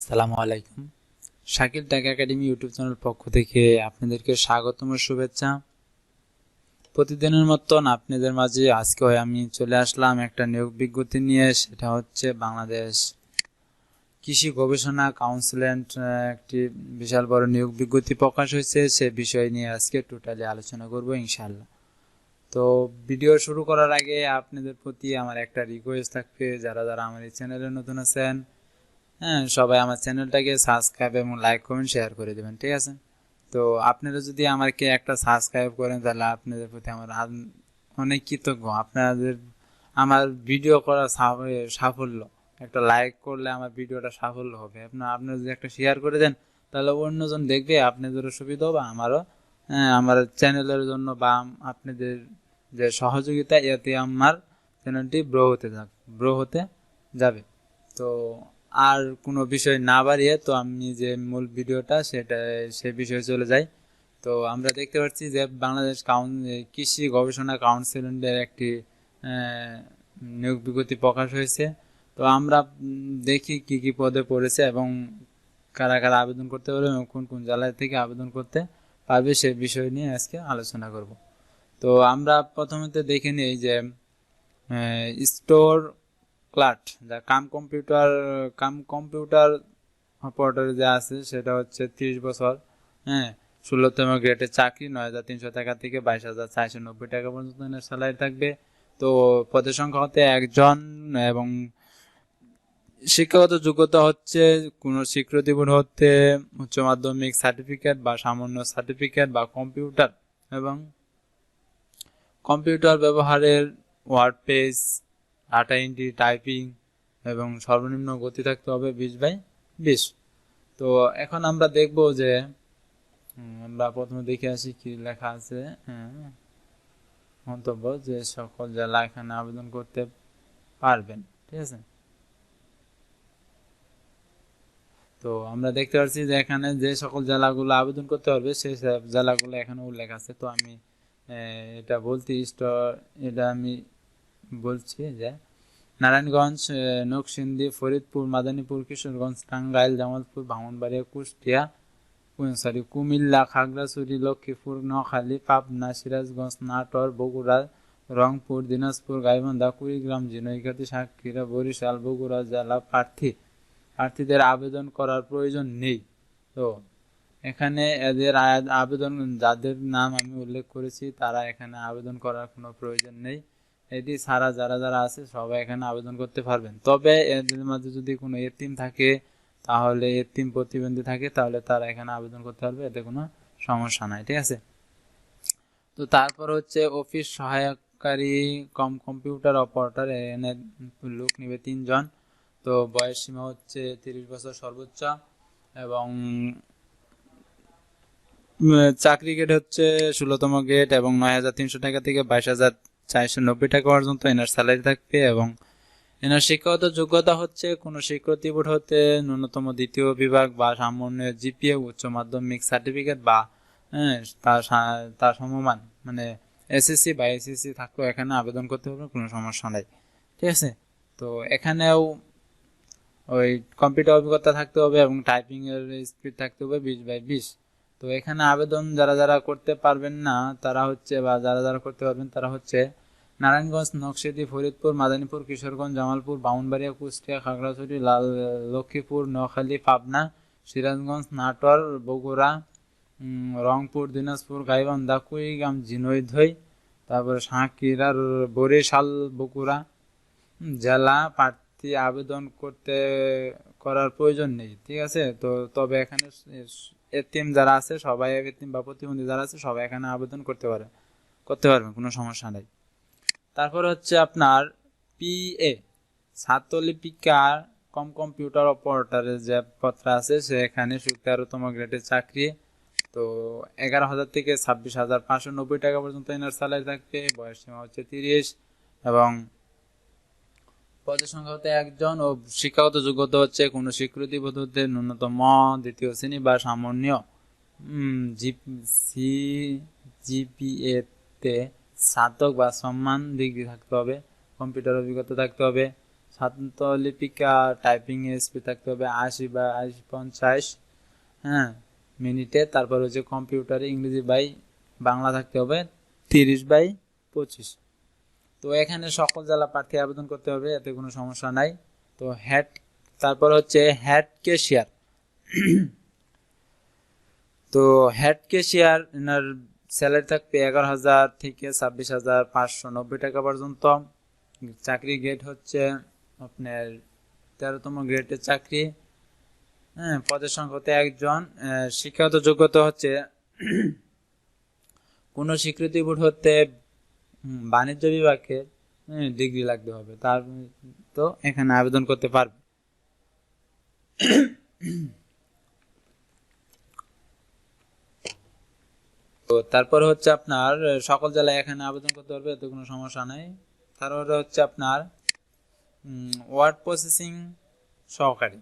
আসসালামু আলাইকুম। Shakil tech academy YouTube channel পক্ষ থেকে আপনাদেরকে স্বাগতম ও শুভেচ্ছা। প্রতিদিনের মতন আপনাদের মাঝে আজকে আমি চলে আসলাম একটা নিয়োগ বিজ্ঞপ্তি নিয়ে। সেটা হচ্ছে বাংলাদেশ কৃষি গবেষণা কাউন্সিলের একটি বিশাল বড় নিয়োগ বিজ্ঞপ্তি প্রকাশ হয়েছে। সে বিষয় নিয়ে আজকে টোটালি আলোচনা করব ইনশাআল্লাহ। তো ভিডিও শুরু করার আগে আপনাদের প্রতি আমার একটা রিকোয়েস্ট থাকবে, যারা যারা আমার এই চ্যানেলে নতুন আছেন, সবাই আমার চ্যানেলটাকে সাবস্ক্রাইব এবং লাইক কমেন্ট শেয়ার করে দেবেন, ঠিক আছে? তো আপনারা যদি আমাকে একটা সাবস্ক্রাইব করেন তাহলে আপনাদের প্রতি আমার অনেক কৃতজ্ঞ। আপনাদের আমার ভিডিও করা সাফল্য, একটা লাইক করলে আমার ভিডিওটা সাফল্য হবে। আপনারা যদি একটা শেয়ার করে দেন তাহলে অন্যজন দেখবে, আপনাদেরও সুবিধা হবে, আমারও আমার চ্যানেলের জন্য বা আপনাদের যে সহযোগিতা, এতে আমার চ্যানেলটি গ্রো হতে যাবে। তো আর কোনো বিষয় না বাড়িয়ে তো আমি যে মূল ভিডিওটা সে বিষয়ে চলে যাই। তো আমরা দেখতে পাচ্ছি যে বাংলাদেশ কৃষি গবেষণা কাউন্সিলের একটি নিয়োগ বিজ্ঞপ্তি প্রকাশ হয়েছে। তো আমরা দেখি কি কি পদে পড়েছে এবং কারা কারা আবেদন করতে পারবে এবং কোন কোন জেলা থেকে আবেদন করতে পারবে সে বিষয় নিয়ে আজকে আলোচনা করব। তো আমরা প্রথমত দেখে নিই যে স্টোর ক্লার্ক, যা কম্পিউটার অপারেটর যে আছে সেটা হচ্ছে 30 বছর, 16তম গ্রেডের চাকরি, 9,300 টাকা থেকে 22,490 টাকা পর্যন্ত স্যালারি থাকবে। তো পদের সংখ্যা হতে একজন এবং শিক্ষাগত যোগ্যতা হচ্ছে কোনো স্বীকৃতি বোর্ড হতে উচ্চ মাধ্যমিক সার্টিফিকেট বা সামান্য সার্টিফিকেট বা কম্পিউটার ব্যবহারের word page, data entry, typing এবং সর্বনিম্ন গতি থাকতে হবে 20/20। তো এখন আমরা দেখব যে আমরা প্রথমে দেখে আসি কি লেখা আছে। মন্তব্য যে সকল জেলা এখানে আবেদন করতে পারবেন, ঠিক আছে? তো আমরা দেখতে পাচ্ছি যে এখানে যে সকল জেলাগুলো আবেদন করতে পারবে সেই জেলাগুলো এখানে উল্লেখ আছে। তো আমি এটা আমি বলছি যে নারায়ণগঞ্জ, নকশিন্দি, ফরিদপুর, মাদারীপুর, কিশোরগঞ্জ, টাঙ্গাইল, জামালপুর, ব্রাহ্মণবাড়িয়া, কুমিল্লা, খাগড়াছড়ি, লক্ষ্মীপুর, নোয়াখালী, পাবনা, সিরাজগঞ্জ, নাটোর, বগুড়া, রংপুর, দিনাজপুর, গাইবান্ধা, কুড়িগ্রাম, ঝিনাইদহ, সাতক্ষীরা, বরিশাল, বগুড়া জেলা প্রার্থীদের আবেদন করার প্রয়োজন নেই। তো এখানে এদের আবেদন, যাদের নাম আমি উল্লেখ করেছি তারা এখানে আবেদন করার কোনো প্রয়োজন নেই। এটি ছাড়া যারা যারা আছে সবাই এখানে আবেদন করতে পারবেন। তবে এদের মাঝে যদি কোনো এতিম থাকে, তাহলে এতিম প্রতিবন্ধী থাকে, তাহলে তারা এখানে আবেদন করতে পারবে, এতে কোনো সমস্যা নাই, ঠিক আছে? তো তারপর হচ্ছে অফিস সহায়কারী কম্পিউটার অপারেটর, এখানে লোক নিবে 3 জন। তো বয়স সীমা হচ্ছে 30 বছর সর্বোচ্চ এবং চাকরি গ্রেড হচ্ছে 16তম গ্রেড এবং 9,300 টাকা থেকে 22,490 টাকা পর্যন্ত এনার স্যালারি থাকবে। এবং এনার শিক্ষাগত যোগ্যতা হচ্ছে কোনো স্বীকৃতি বোর্ড হতে ন্যূনতম দ্বিতীয় বিভাগ বা সামান্য জিপিএ, উচ্চ মাধ্যমিক সার্টিফিকেট বা তার সমমান, মানে এসএসসি বা এসএসসি থাকলেও এখানে আবেদন করতে পারবে, কোনো সমস্যা নাই, ঠিক আছে? তো এখানেও ওই কম্পিউটার অভিজ্ঞতা থাকতে হবে এবং টাইপিং এর স্পিড থাকতে হবে 20/20। তো এখানে আবেদন যারা যারা করতে পারবেন না তারা হচ্ছে, বা যারা যারা করতে পারবেন তারা হচ্ছে নারায়ণগঞ্জ, নকশিদি, ফরিদপুর, মাদারীপুর, কিশোরগঞ্জ, জামালপুর, ব্রাহ্মণবাড়িয়া, কুষ্টিয়া, খাগড়াছড়ি, লক্ষ্মীপুর, নোয়াখালী, পাবনা, সিরাজগঞ্জ, নাটোর, বগুড়া, রংপুর, দিনাজপুর, গাইবান্ধা, কুড়িগ্রাম, ঝিনাইদহ, তারপরে সাতক্ষীরা, বরিশাল, বগুড়া জেলা প্রার্থী আবেদন করার প্রয়োজন নেই, ঠিক আছে? তো তবে এখানে এতিম যারা আছে সবাই, এতিম বা প্রতিবন্ধী যারা আছে সবাই এখানে আবেদন করতে পারবেন, কোনো সমস্যা নেই। তারপর হচ্ছে আপনার পিএ ছাত্রলিপিকার কম্পিউটার অপারেটরের যে পত্র আছে সেখানে 13তম গ্রেডের চাকরি। তো 11,000 থেকে 26,590 টাকা পর্যন্ত এনার স্যালারি থাকবে। বয়স সীমা হচ্ছে 30 এবং পদের সংখ্যা হতে একজন ও শিক্ষাগত যোগ্যতা হচ্ছে কোনো স্বীকৃতি পদ্ধতিতে ন্যূনতম দ্বিতীয় শ্রেণী বা সামান্য জিপিএ তে স্নাতক বা সম্মান ডিগ্রি থাকতে হবে। কম্পিউটার অভিজ্ঞতা থাকতে হবে ছাত্রলিপিকা টাইপিং স্পিড থাকতে হবে 80/50 হ্যাঁ মিনিটে। তারপর হচ্ছে কম্পিউটারে ইংরেজি বাই বাংলা থাকতে হবে 30/25। তো এখানে সকল জেলা প্রার্থী আবেদন করতে হবে, এতে কোনো সমস্যা নাই। তো তারপর হচ্ছে হেড ক্যাশিয়ার। তো হেড ক্যাশিয়ার এনার স্যালারি থাকবে 11,000 থেকে 26,590 টাকা পর্যন্ত। চাকরি গ্রেড হচ্ছে আপনার 13তম গ্রেডের চাকরি। হ্যাঁ, পদের সংখ্যা হতে একজন। শিক্ষাগত যোগ্যতা হচ্ছে কোনো স্বীকৃতি বোর্ড হতে বাণিজ্য বিভাগে ডিগ্রি লাগতে হবে, তার তো এখানে আবেদন করতে পারবে। তো তারপর হচ্ছে আপনার সকল জেলায় এখানে আবেদন করতে পারবে, এতে কোনো সমস্যা নাই। তারপরে হচ্ছে আপনার ওয়ার্ড প্রসেসিং সহকারী।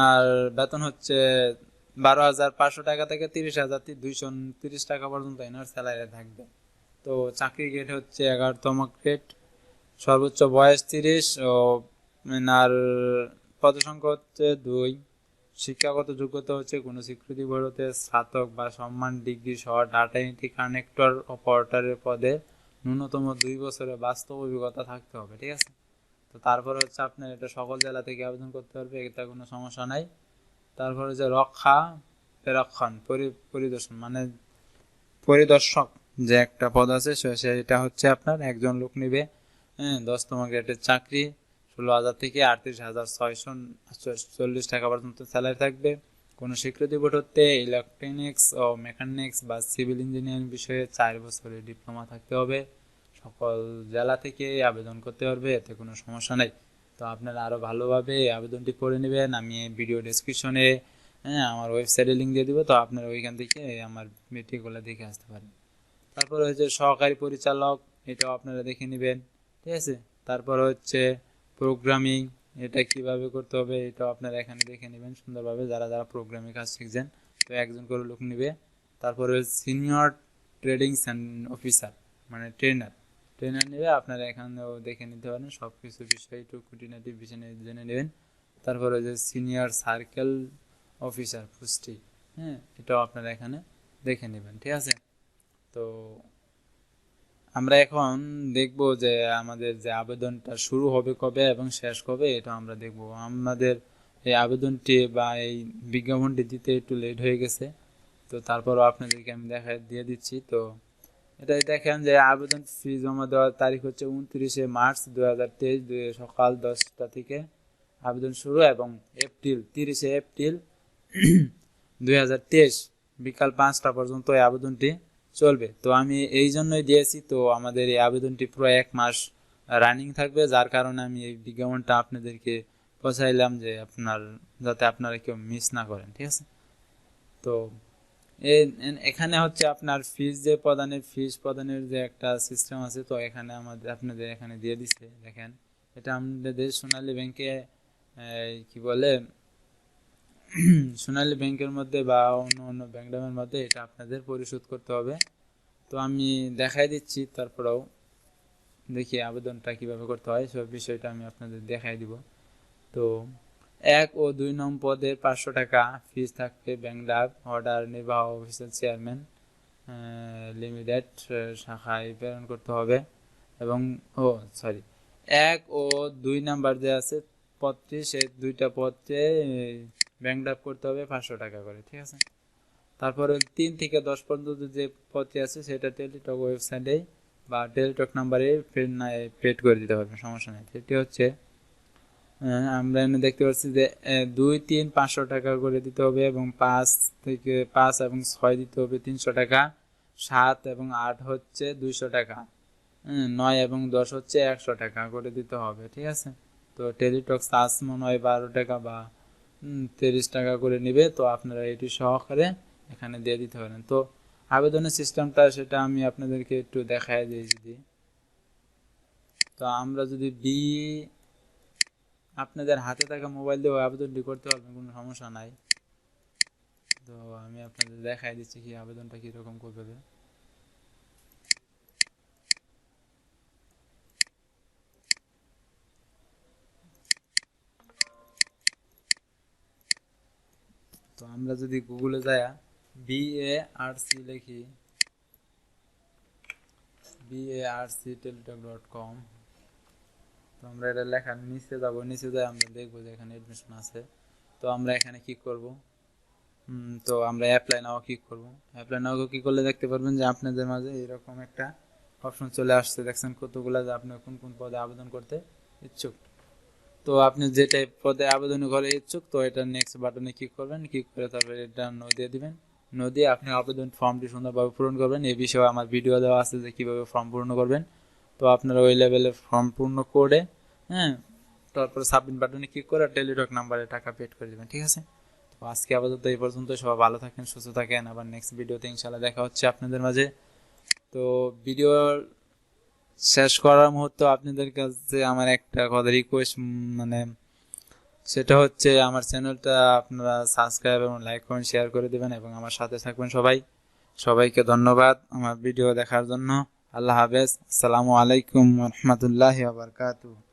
আর বেতন হচ্ছে 12,500 টাকা থেকে 30,230 টাকা পর্যন্ত এনার স্যালারি থাকবে। তো চাকরি গ্রেড হচ্ছে 11তম গ্রেড, সর্বোচ্চ বয়স 30 ও এনার পদসংখ্যা হচ্ছে 2। শিক্ষাগত যোগ্যতা হচ্ছে কোনো স্বীকৃতি বোর্ড হতে স্নাতক বা সম্মান ডিগ্রি সহ ডাটা এন্ট্রি কানেক্টর অপারেটরের পদে ন্যূনতম 2 বছরের বাস্তব অভিজ্ঞতা থাকতে হবে, ঠিক আছে। তো তারপর হচ্ছে আপনার এটা সকল জেলা থেকে আবেদন করতে পারবে, এটা কোনো সমস্যা নাই। তারপর হচ্ছে রক্ষণাবেক্ষণ পরিদর্শন মানে পরিদর্শক যে একটা পদ আছে সেটা হচ্ছে আপনার একজন লোক নিবে। 10তম গ্রেডের চাকরি, 16,000 থেকে 38,640 টাকা পর্যন্ত স্যালারি থাকবে। কোনো স্বীকৃতি বোর্ড হতে ইলেকট্রনিক্স ও মেকানিক্স বা সিভিল ইঞ্জিনিয়ারিং বিষয়ে 4 বছরের ডিপ্লোমা থাকতে হবে। সকল জেলা থেকে আবেদন করতে পারবে, এতে কোনো সমস্যা নেই। তো আপনারা আরও ভালোভাবে আবেদনটি করে নেবেন। আমি ভিডিও ডেসক্রিপশনে আমার ওয়েবসাইটে লিঙ্ক দিয়ে দিব, তো আপনারা ওইখান থেকে আমার ভিডিওগুলো দেখে আসতে পারেন। তারপর হচ্ছে সহকারী পরিচালক, এটাও আপনারা দেখে নেবেন, ঠিক আছে। তারপর হচ্ছে প্রোগ্রামিং, এটা কিভাবে করতে হবে এটাও আপনারা এখানে দেখে নেবেন সুন্দরভাবে, যারা যারা প্রোগ্রামিং কাজ শিখছেন। তো একজন করে লোক নেবে। তারপরে সিনিয়র ট্রেডিং অফিসার মানে ট্রেনার নেবে, আপনারা এখানেও দেখে নিতে পারেন, সব কিছু বিষয় একটু খুঁটিনাটি বিষয় জেনে নেবেন। তারপরে যে সিনিয়র সার্কেল অফিসার পুষ্টি, এটাও আপনারা এখানে দেখে নেবেন, ঠিক আছে। তো আমরা এখন দেখব যে আমাদের যে আবেদনটা শুরু হবে কবে এবং শেষ কবে, এটা আমরা দেখব। আমাদের এই আবেদনটি বা এই বিজ্ঞাপনটি দিতে একটু লেট হয়ে গেছে, তো তারপরও আপনাদেরকে আমি দিয়ে দিচ্ছি। তো এটাই দেখেন যে আবেদন ফি জমা দেওয়ার তারিখ হচ্ছে 29শে মার্চ 2023 সকাল 10টা থেকে আবেদন শুরু, এবং 30শে এপ্রিল 2023 বিকাল 5টা পর্যন্ত এই আবেদনটি চলবে। তো আমি এই জন্যই দিয়েছি, তো আমাদের এই আবেদনটি পুরো 1 মাস রানিং থাকবে, যার কারণে আমি এই বিজ্ঞাপনটা আপনাদেরকে পৌঁছাইলাম যে যাতে আপনারা কেউ মিস না করেন, ঠিক আছে। তো এখানে হচ্ছে আপনার ফিস প্রদানের যে একটা সিস্টেম আছে, তো এখানে আপনাদের এখানে দিয়ে দিচ্ছে, দেখেন এটা আমাদের সোনালী ব্যাংকে কি বলে সোনালী ব্যাংকের মধ্যে বা অন্য ব্যাংকের মধ্যে এটা আপনাদের পরিশোধ করতে হবে। তো আমি দেখাই দিচ্ছি, তারপরেও দেখি আবেদনটা কিভাবে করতে হয়, সব বিষয়টা আমি আপনাদের দেখাই দিব। তো 1 ও 2 নং পদের 500 টাকা ফিস থাকবে ব্যাংক ডাক অর্ডার নির্বাহ অফিসের চেয়ারম্যান লিমিটেড শাখায় প্রেরণ করতে হবে। এবং 1 ও 2 নাম্বার যে আছে পদটি, সেই দুইটা পদে ব্যাংক ডাক করতে হবে 500 টাকা করে, ঠিক আছে। তারপরে 3 থেকে 10 পর্যন্ত যে পদটি আছে সেটা টেলিটক ওয়েবসাইটে বা টেলিটক নাম্বারে পেড করে দিতে হবে, সমস্যা নেই। সেটি হচ্ছে আমরা এখানে দেখতে পাচ্ছি যে 2, 3, 500 টাকা করে দিতে হবে, এবং 5 এবং 6 দিতে হবে 300 টাকা, 7 এবং 8 হচ্ছে 200 টাকা, 9 এবং 10 হচ্ছে 100 টাকা করে দিতে হবে, ঠিক আছে। তো টেলিটক চার্জ মনে হয় 12 টাকা বা 30 টাকা করে নেবে, তো আপনারা এটি সহকারে এখানে দিয়ে দিতে পারেন। তো আবেদনের সিস্টেমটা সেটা আমি আপনাদেরকে একটু দেখাই দিই যদি। তো আমরা যদি আপনাদের হাতে থাকা মোবাইল দিয়ে আবেদনটি করতে পারবেন, কোনো সমস্যা নাই। তো আমি আপনাদের দেখাই দিচ্ছি কি আবেদনটা কিরকম করবে। তো আমরা যদি গুগলে যাই BARC লিখি, barcteletalk.com, তো আমরা এটা লেখার নিচে যাব, নিচে যাই আমরা দেখবো যে এখানে এডমিশন আছে। তো আমরা এখানে কি করব, তো আমরা অ্যাপ্লাই নাও ক্লিক করব। অ্যাপ্লাই নাও ক্লিক করলে দেখতে পারবেন যে আপনাদের মাঝে এরকম একটা অপশন চলে আসছে, দেখছেন কতগুলা, যে আপনি কোন কোন পদে আবেদন করতে ইচ্ছুক। তো আপনি যে টাইপ পদে আবেদন করে ইচ্ছুক, তো এটা নেক্সট বাটনে ক্লিক করবেন, ক্লিক করে তারপরে এটা নো দিয়ে দিবেন। নো দিয়ে আপনি আবেদন ফর্মটি সুন্দরভাবে পূরণ করবেন। এই বিষয়ে আমার ভিডিও দেওয়া আছে যে কীভাবে ফর্ম পূর্ণ করবেন। তো আপনারা ওই লেভেলে ফর্ম পূর্ণ করে, হ্যাঁ, তারপরে সাবমিট বাটনে ক্লিক করে টেলিটক নাম্বারে টাকা পেড করে দেবেন, ঠিক আছে। তো আজকে আপাতত এই পর্যন্ত, সবাই ভালো থাকেন, সুস্থ থাকেন, আবার নেক্সট ভিডিওতে ইনশাআল্লাহ দেখা হচ্ছে আপনাদের মাঝে। তো ভিডিও শেষ করার মুহূর্তে আপনাদের কাছে আমার একটা কথা রিকোয়েস্ট, মানে সেটা হচ্ছে আমার চ্যানেলটা আপনারা সাবস্ক্রাইব এবং লাইক কমেন্ট শেয়ার করে দেবেন এবং আমার সাথে থাকবেন সবাই। সবাইকে ধন্যবাদ আমার ভিডিও দেখার জন্য। আল্লাহ হাফেজ। আসসালামু আলাইকুম ওয়া রাহমাতুল্লাহি ওয়া বারাকাতুহু।